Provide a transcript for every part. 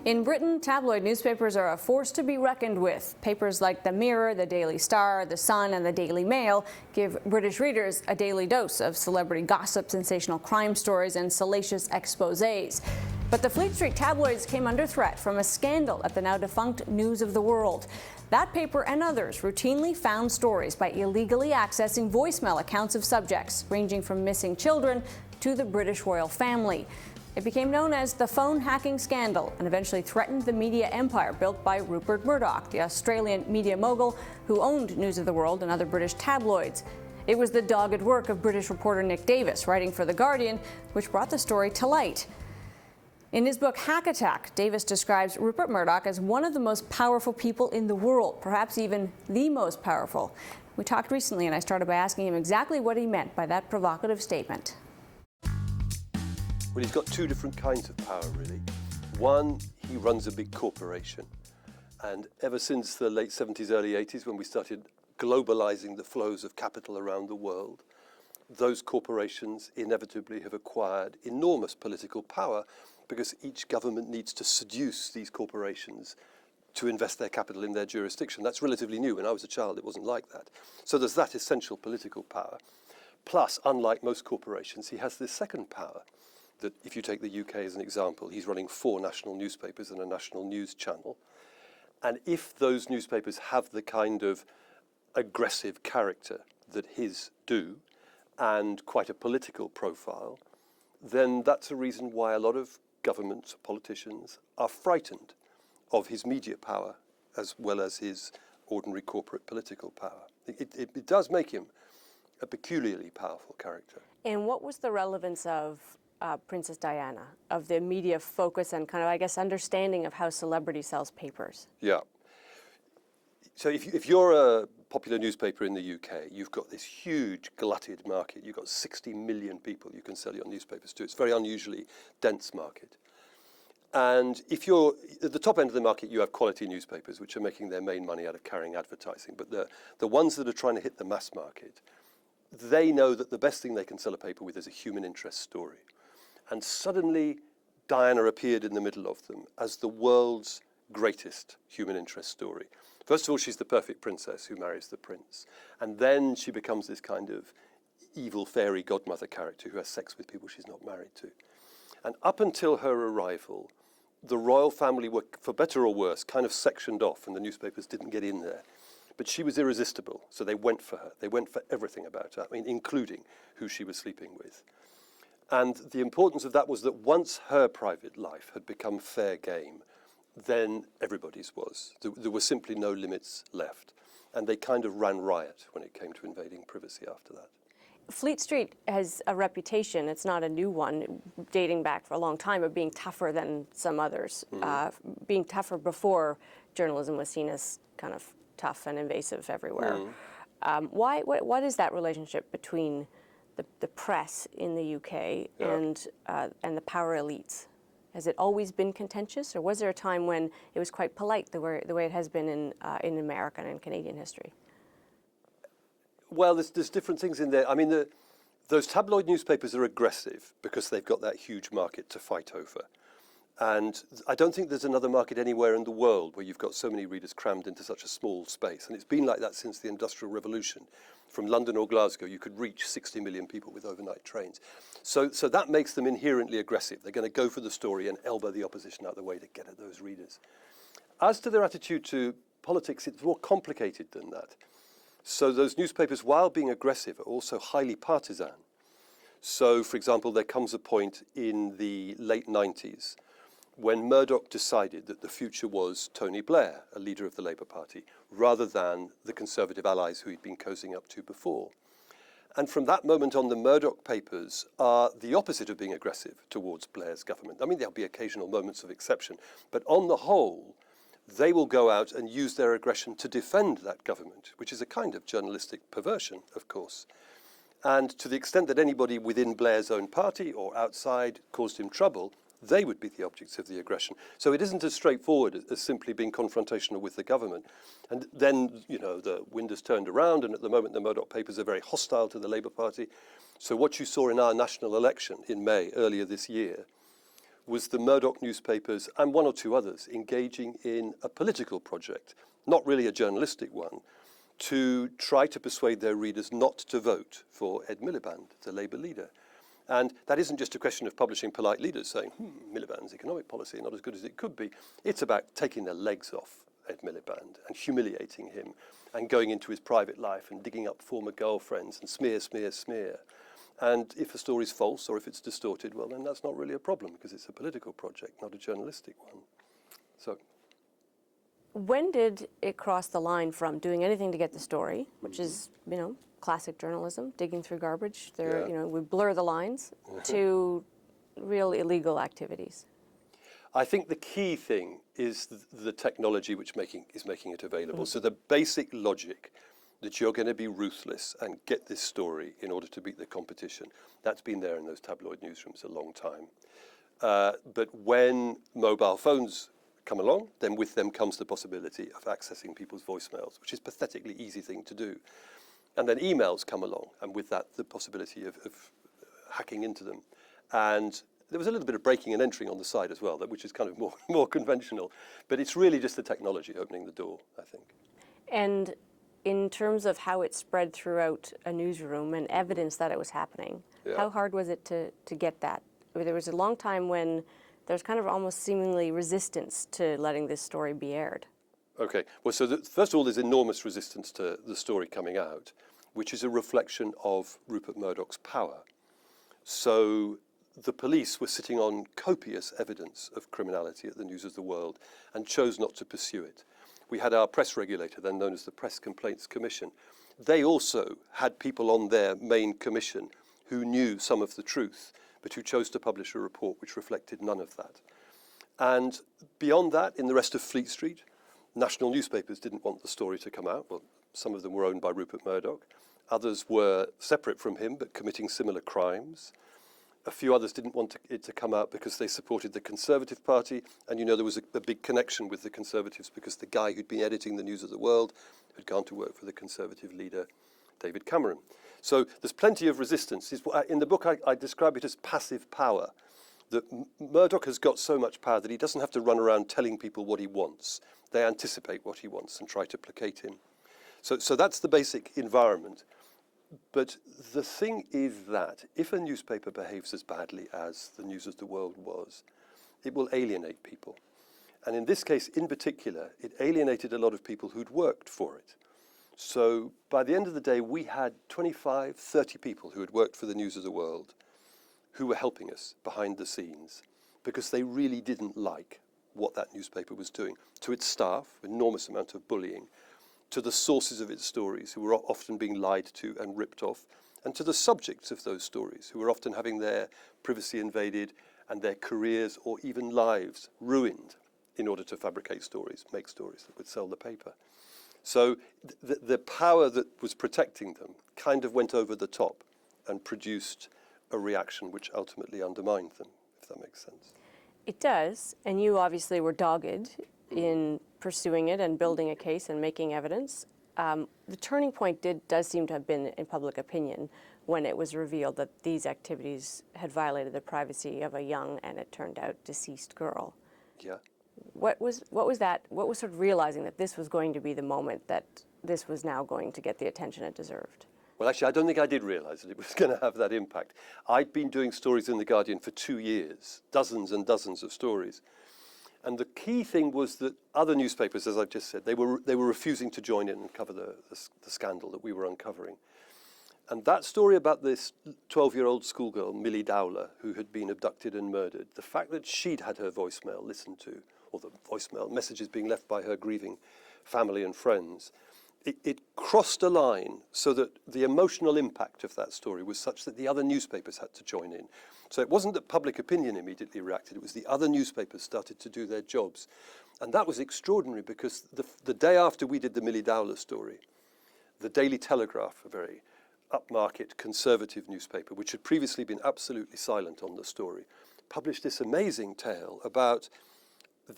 In Britain, tabloid newspapers are a force to be reckoned with. Papers like The Mirror, The Daily Star, The Sun, and The Daily Mail give British readers a daily dose of celebrity gossip, sensational crime stories, and salacious exposés. But the Fleet Street tabloids came under threat from a scandal at the now-defunct News of the World. That paper and others routinely found stories by illegally accessing voicemail accounts of subjects, ranging from missing children to the British royal family. It became known as the phone hacking scandal and eventually threatened the media empire built by Rupert Murdoch, the Australian media mogul who owned News of the World and other British tabloids. It was the dogged work of British reporter Nick Davies, writing for The Guardian, which brought the story to light. In his book Hack Attack, Davies describes Rupert Murdoch as one of the most powerful people in the world, perhaps even the most powerful. We talked recently and I started by asking him exactly what he meant by that provocative statement. Well, he's got two different kinds of power, really. One, he runs a big corporation. And ever since the late 70s, early 80s, when we started globalizing the flows of capital around the world, those corporations inevitably have acquired enormous political power because each government needs to seduce these corporations to invest their capital in their jurisdiction. That's relatively new. When I was a child, it wasn't like that. So there's that essential political power. Plus, unlike most corporations, he has this second power, that if you take the UK as an example, he's running 4 national newspapers and a national news channel. And if those newspapers have the kind of aggressive character that his do, and quite a political profile, then that's a reason why a lot of governments, politicians, are frightened of his media power as well as his ordinary corporate political power. It does make him a peculiarly powerful character. And what was the relevance of Princess Diana, of the media focus and kind of, I guess, understanding of how celebrity sells papers? Yeah. So if you're a popular newspaper in the UK, you've got this huge glutted market. You've got 60 million people you can sell your newspapers to. It's a very unusually dense market. And if you're at the top end of the market, you have quality newspapers, which are making their main money out of carrying advertising. But the ones that are trying to hit the mass market, they know that the best thing they can sell a paper with is a human interest story. And suddenly, Diana appeared in the middle of them as the world's greatest human interest story. First of all, she's the perfect princess who marries the prince. And then she becomes this kind of evil fairy godmother character who has sex with people she's not married to. And up until her arrival, the royal family were, for better or worse, kind of sectioned off and the newspapers didn't get in there. But she was irresistible, so they went for her. They went for everything about her, I mean, including who she was sleeping with. And the importance of that was that once her private life had become fair game, then everybody's was. There were simply no limits left. And they kind of ran riot when it came to invading privacy after that. Fleet Street has a reputation, it's not a new one, dating back for a long time, of being tougher than some others. Being tougher before journalism was seen as kind of tough and invasive everywhere. What is that relationship between the press in the UK and the power elites? Has it always been contentious, or was there a time when it was quite polite, the way it has been in American and Canadian history? Well, there's different things in there. I mean, those tabloid newspapers are aggressive because they've got that huge market to fight over. And I don't think there's another market anywhere in the world where you've got so many readers crammed into such a small space. And it's been like that since the Industrial Revolution. From London or Glasgow, you could reach 60 million people with overnight trains. So that makes them inherently aggressive. They're going to go for the story and elbow the opposition out of the way to get at those readers. As to their attitude to politics, it's more complicated than that. So those newspapers, while being aggressive, are also highly partisan. So, for example, there comes a point in the late 90s when Murdoch decided that the future was Tony Blair, a leader of the Labour Party, rather than the Conservative allies who he'd been cozying up to before. And from that moment on, the Murdoch papers are the opposite of being aggressive towards Blair's government. I mean, there'll be occasional moments of exception, but on the whole, they will go out and use their aggression to defend that government, which is a kind of journalistic perversion, of course. And to the extent that anybody within Blair's own party or outside caused him trouble, they would be the objects of the aggression. So it isn't as straightforward as simply being confrontational with the government. And then, the wind has turned around, and at the moment the Murdoch papers are very hostile to the Labour Party. So what you saw in our national election in May, earlier this year, was the Murdoch newspapers and one or two others engaging in a political project, not really a journalistic one, to try to persuade their readers not to vote for Ed Miliband, the Labour leader. And that isn't just a question of publishing polite leaders saying, Miliband's economic policy not as good as it could be. It's about taking the legs off Ed Miliband and humiliating him and going into his private life and digging up former girlfriends and smear, smear, smear. And if a story's false or if it's distorted, well, then that's not really a problem because it's a political project, not a journalistic one. So, when did it cross the line from doing anything to get the story, which is, classic journalism, digging through garbage, we blur the lines, to real illegal activities? I think the key thing is the technology which is making it available. So the basic logic that you're going to be ruthless and get this story in order to beat the competition, that's been there in those tabloid newsrooms a long time. But when mobile phones come along, then with them comes the possibility of accessing people's voicemails, which is a pathetically easy thing to do. And then emails come along, and with that, the possibility of hacking into them. And there was a little bit of breaking and entering on the side as well, which is kind of more conventional. But it's really just the technology opening the door, I think. And in terms of how it spread throughout a newsroom and evidence that it was happening, how hard was it to get that? There was a long time when there's kind of almost seemingly resistance to letting this story be aired. Okay, well, so first of all, there's enormous resistance to the story coming out, which is a reflection of Rupert Murdoch's power. So the police were sitting on copious evidence of criminality at the News of the World and chose not to pursue it. We had our press regulator, then known as the Press Complaints Commission. They also had people on their main commission who knew some of the truth, but who chose to publish a report which reflected none of that. And beyond that, in the rest of Fleet Street, national newspapers didn't want the story to come out. Well, some of them were owned by Rupert Murdoch. Others were separate from him, but committing similar crimes. A few others didn't want it to come out because they supported the Conservative Party. And there was a big connection with the Conservatives because the guy who'd been editing the News of the World had gone to work for the Conservative leader, David Cameron. So there's plenty of resistance. In the book, I describe it as passive power. That Murdoch has got so much power that he doesn't have to run around telling people what he wants. They anticipate what he wants and try to placate him. So that's the basic environment. But the thing is that if a newspaper behaves as badly as the News of the World was, it will alienate people. And in this case, in particular, it alienated a lot of people who'd worked for it. So by the end of the day, we had 25, 30 people who had worked for the News of the World who were helping us behind the scenes because they really didn't like what that newspaper was doing to its staff, enormous amount of bullying, to the sources of its stories who were often being lied to and ripped off, and to the subjects of those stories who were often having their privacy invaded and their careers or even lives ruined in order to fabricate stories, make stories that would sell the paper. So the power that was protecting them kind of went over the top and produced a reaction which ultimately undermined them, if that makes sense. It does, and you obviously were dogged in pursuing it and building a case and making evidence. The turning point does seem to have been in public opinion when it was revealed that these activities had violated the privacy of a young and, it turned out, deceased girl. Yeah. What was that? What was sort of realizing that this was going to be the moment that this was now going to get the attention it deserved? Well, actually, I don't think I did realise that it was going to have that impact. I'd been doing stories in The Guardian for 2 years, dozens and dozens of stories. And the key thing was that other newspapers, as I've just said, they were refusing to join in and cover the scandal that we were uncovering. And that story about this 12-year-old schoolgirl, Millie Dowler, who had been abducted and murdered, the fact that she'd had her voicemail listened to, or the voicemail messages being left by her grieving family and friends, it crossed a line so that the emotional impact of that story was such that the other newspapers had to join in. So it wasn't that public opinion immediately reacted, it was the other newspapers started to do their jobs. And that was extraordinary because the day after we did the Millie Dowler story, the Daily Telegraph, a very upmarket conservative newspaper, which had previously been absolutely silent on the story, published this amazing tale about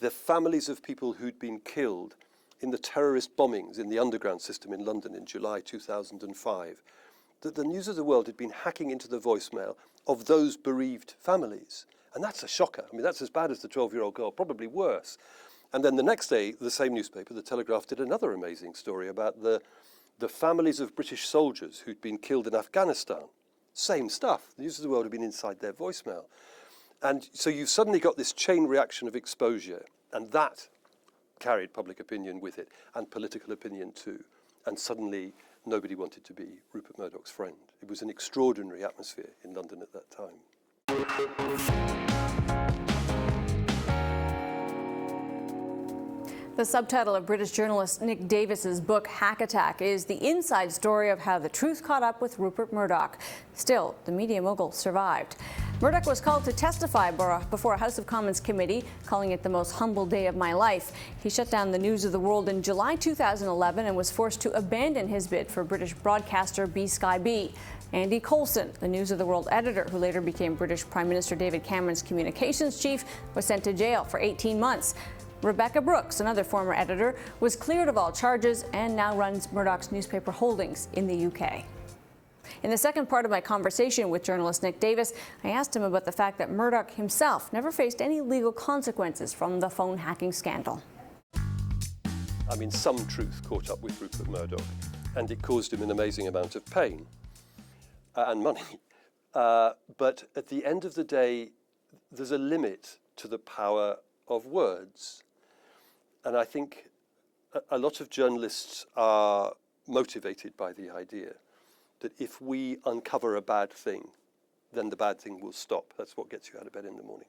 the families of people who'd been killed in the terrorist bombings in the underground system in London in July 2005. That the News of the World had been hacking into the voicemail of those bereaved families. And that's a shocker. I mean, that's as bad as the 12-year-old girl, probably worse. And then the next day, the same newspaper, The Telegraph, did another amazing story about the families of British soldiers who'd been killed in Afghanistan. Same stuff. The News of the World had been inside their voicemail. And so you've suddenly got this chain reaction of exposure, and that carried public opinion with it, and political opinion too. And suddenly, nobody wanted to be Rupert Murdoch's friend. It was an extraordinary atmosphere in London at that time. The subtitle of British journalist Nick Davies' book, Hack Attack, is the inside story of how the truth caught up with Rupert Murdoch. Still, the media mogul survived. Murdoch was called to testify before a House of Commons committee, calling it the most humble day of my life. He shut down the News of the World in July 2011 and was forced to abandon his bid for British broadcaster B-Sky B. Andy Coulson, the News of the World editor, who later became British Prime Minister David Cameron's communications chief, was sent to jail for 18 months. Rebecca Brooks, another former editor, was cleared of all charges and now runs Murdoch's newspaper holdings in the UK. In the second part of my conversation with journalist Nick Davies, I asked him about the fact that Murdoch himself never faced any legal consequences from the phone hacking scandal. I mean, some truth caught up with Rupert Murdoch, and it caused him an amazing amount of pain and money. But at the end of the day, there's a limit to the power of words. And I think a lot of journalists are motivated by the idea that if we uncover a bad thing, then the bad thing will stop. That's what gets you out of bed in the morning.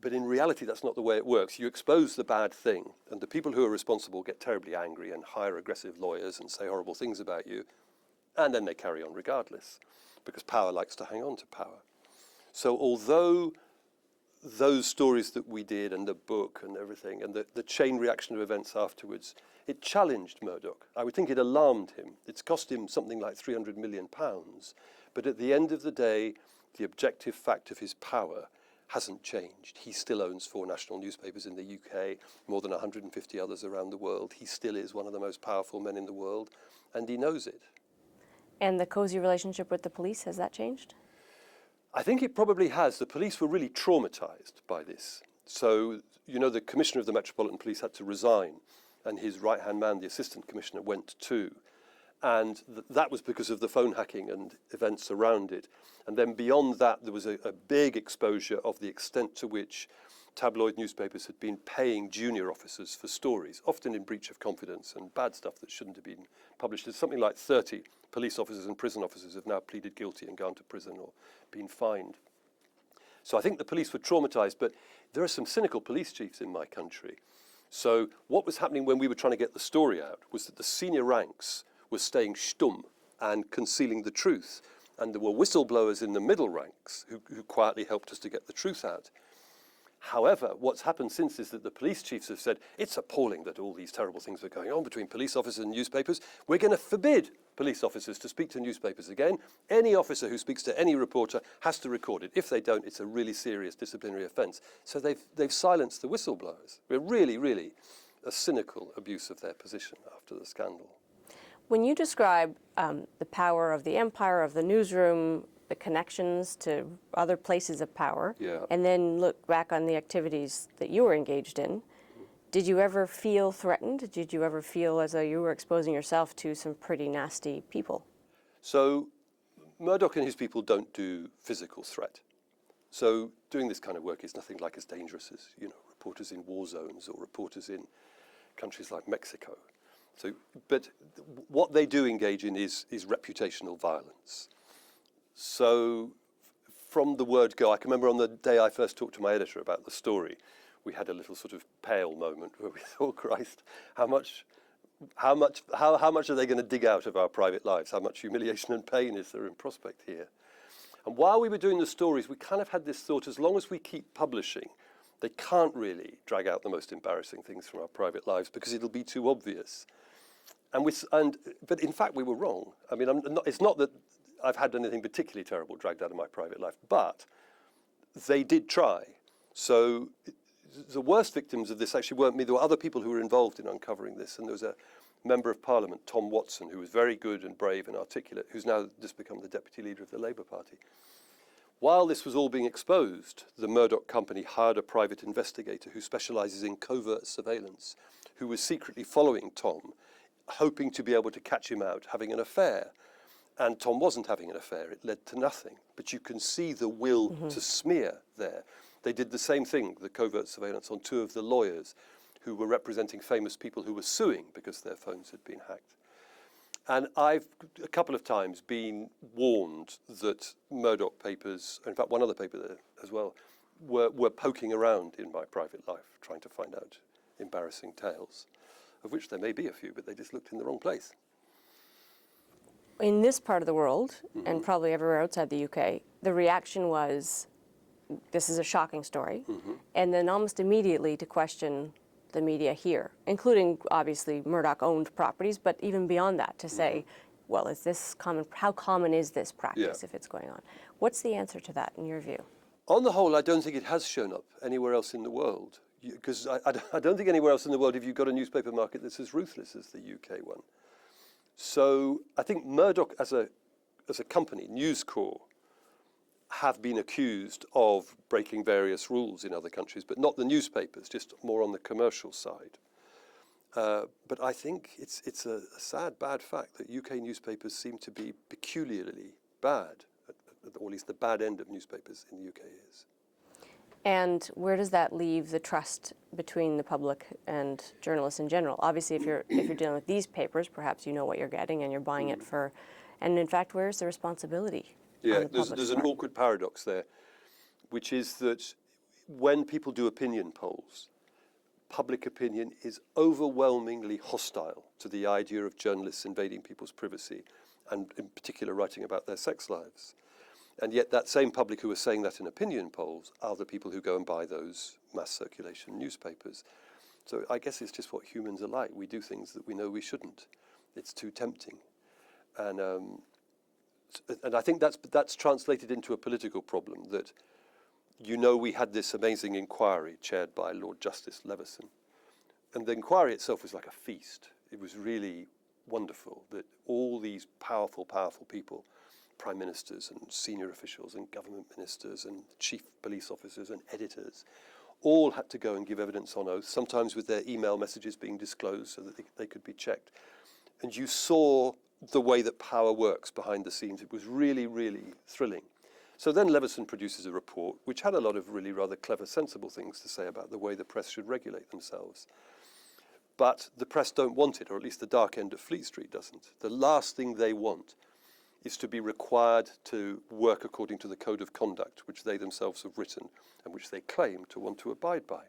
But in reality, that's not the way it works. You expose the bad thing, and the people who are responsible get terribly angry and hire aggressive lawyers and say horrible things about you, and then they carry on regardless, because power likes to hang on to power. So although those stories that we did and the book and everything and the chain reaction of events afterwards, it challenged Murdoch. I would think it alarmed him. It's cost him something like £300 million. But at the end of the day, the objective fact of his power hasn't changed. He still owns 4 national newspapers in the UK, more than 150 others around the world. He still is one of the most powerful men in the world, and he knows it. And the cozy relationship with the police, has that changed? I think it probably has. The police were really traumatized by this. So, you know, the commissioner of the Metropolitan Police had to resign, and his right-hand man, the assistant commissioner, went too. And that was because of the phone hacking and events around it. And then beyond that, there was a big exposure of the extent to which tabloid newspapers had been paying junior officers for stories, often in breach of confidence and bad stuff that shouldn't have been published. There's something like 30 police officers and prison officers have now pleaded guilty and gone to prison or been fined. So I think the police were traumatized, but there are some cynical police chiefs in my country. So what was happening when we were trying to get the story out was that the senior ranks were staying stumm and concealing the truth. And there were whistleblowers in the middle ranks who quietly helped us to get the truth out. However, what's happened since is that the police chiefs have said, it's appalling that all these terrible things are going on between police officers and newspapers. We're going to forbid police officers to speak to newspapers again. Any officer who speaks to any reporter has to record it. If they don't, it's a really serious disciplinary offence. So they've silenced the whistleblowers. We're really, really a cynical abuse of their position after the scandal. When you describe the power of the empire, of the newsroom, the connections to other places of power, and then look back on the activities that you were engaged in, did you ever feel threatened? Did you ever feel as though you were exposing yourself to some pretty nasty people? So Murdoch and his people don't do physical threat. So doing this kind of work is nothing like as dangerous as, you know, reporters in war zones or reporters in countries like Mexico. So, but what they do engage in is reputational violence. So from the word go, I can remember on the day I first talked to my editor about the story, we had a little sort of pale moment where we thought, Christ, how much are they going to dig out of our private lives? How much humiliation and pain is there in prospect here? And while we were doing the stories, we kind of had this thought, as long as we keep publishing, they can't really drag out the most embarrassing things from our private lives because it'll be too obvious. But in fact, we were wrong. I mean, it's not that I've had anything particularly terrible dragged out of my private life, but they did try. So the worst victims of this actually weren't me. There were other people who were involved in uncovering this. And there was a member of Parliament, Tom Watson, who was very good and brave and articulate, who's now just become the deputy leader of the Labour Party. While this was all being exposed, the Murdoch company hired a private investigator who specialises in covert surveillance, who was secretly following Tom, hoping to be able to catch him out having an affair. And Tom wasn't having an affair. It led to nothing. But you can see the will to smear there. They did the same thing, the covert surveillance, on two of the lawyers who were representing famous people who were suing because their phones had been hacked. And I've a couple of times been warned that Murdoch papers, in fact one other paper there as well, were poking around in my private life, trying to find out embarrassing tales, of which there may be a few, but they just looked in the wrong place. In this part of the world, and probably everywhere outside the UK, the reaction was, this is a shocking story, and then almost immediately to question the media here, including obviously Murdoch-owned properties, but even beyond that, to say, well, is this common? How common is this practice if it's going on? What's the answer to that in your view? On the whole, I don't think it has shown up anywhere else in the world, because I don't think anywhere else in the world have you got a newspaper market that's as ruthless as the UK one. So I think Murdoch as a company, News Corp, have been accused of breaking various rules in other countries, but not the newspapers, just more on the commercial side. But I think it's a sad, bad fact that UK newspapers seem to be peculiarly bad, or at least the bad end of newspapers in the UK is. And where does that leave the trust between the public and journalists in general? Obviously, if you're dealing with these papers, perhaps you know what you're getting and you're buying it for. And in fact, where's the responsibility? Yeah, there's an awkward paradox there, which is that when people do opinion polls, public opinion is overwhelmingly hostile to the idea of journalists invading people's privacy, and in particular writing about their sex lives. And yet that same public who are saying that in opinion polls are the people who go and buy those mass circulation newspapers. So I guess it's just what humans are like. We do things that we know we shouldn't. It's too tempting. And I think that's translated into a political problem, that we had this amazing inquiry chaired by Lord Justice Leveson. And the inquiry itself was like a feast. It was really wonderful that all these powerful, powerful people, prime ministers and senior officials and government ministers and chief police officers and editors, all had to go and give evidence on oath, sometimes with their email messages being disclosed so that they could be checked. And you saw the way that power works behind the scenes. It was really, really thrilling. So then Leveson produces a report which had a lot of really rather clever, sensible things to say about the way the press should regulate themselves. But the press don't want it, or at least the dark end of Fleet Street doesn't. The last thing they want is to be required to work according to the code of conduct, which they themselves have written and which they claim to want to abide by.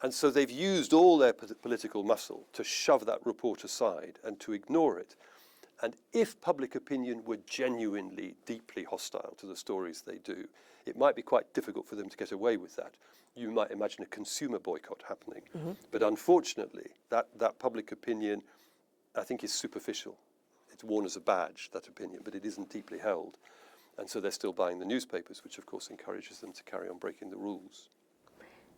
And so they've used all their political muscle to shove that report aside and to ignore it. And if public opinion were genuinely deeply hostile to the stories they do, it might be quite difficult for them to get away with that. You might imagine a consumer boycott happening. But unfortunately, that public opinion, I think, is superficial. It's worn as a badge, that opinion, but it isn't deeply held. And so they're still buying the newspapers, which of course encourages them to carry on breaking the rules.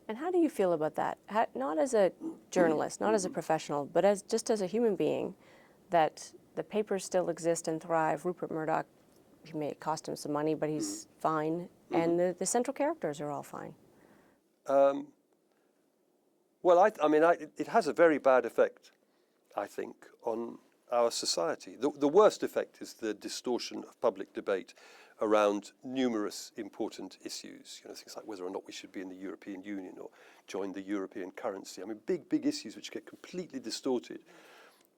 And how do you feel about that? Not as a journalist, not as a professional, but just as a human being, that the papers still exist and thrive. Rupert Murdoch, he may cost him some money, but he's fine. And the central characters are all fine. Well, it has a very bad effect, I think, on our society. The worst effect is the distortion of public debate around numerous important issues, things like whether or not we should be in the European Union or join the European currency. I mean, big issues which get completely distorted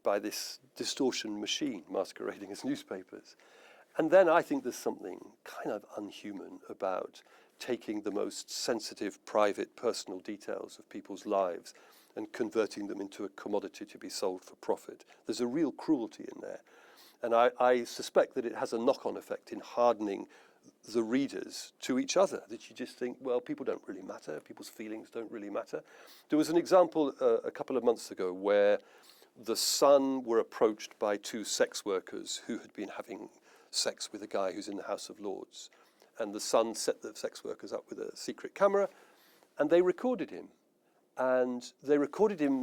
by this distortion machine masquerading as newspapers. And then I think there's something kind of unhuman about taking the most sensitive, private, personal details of people's lives and converting them into a commodity to be sold for profit. There's a real cruelty in there. And I suspect that it has a knock-on effect in hardening the readers to each other, that you just think, well, people don't really matter, people's feelings don't really matter. There was an example a couple of months ago where the Sun were approached by two sex workers who had been having sex with a guy who's in the House of Lords. and the Sun set the sex workers up with a secret camera, and they recorded him. And they recorded him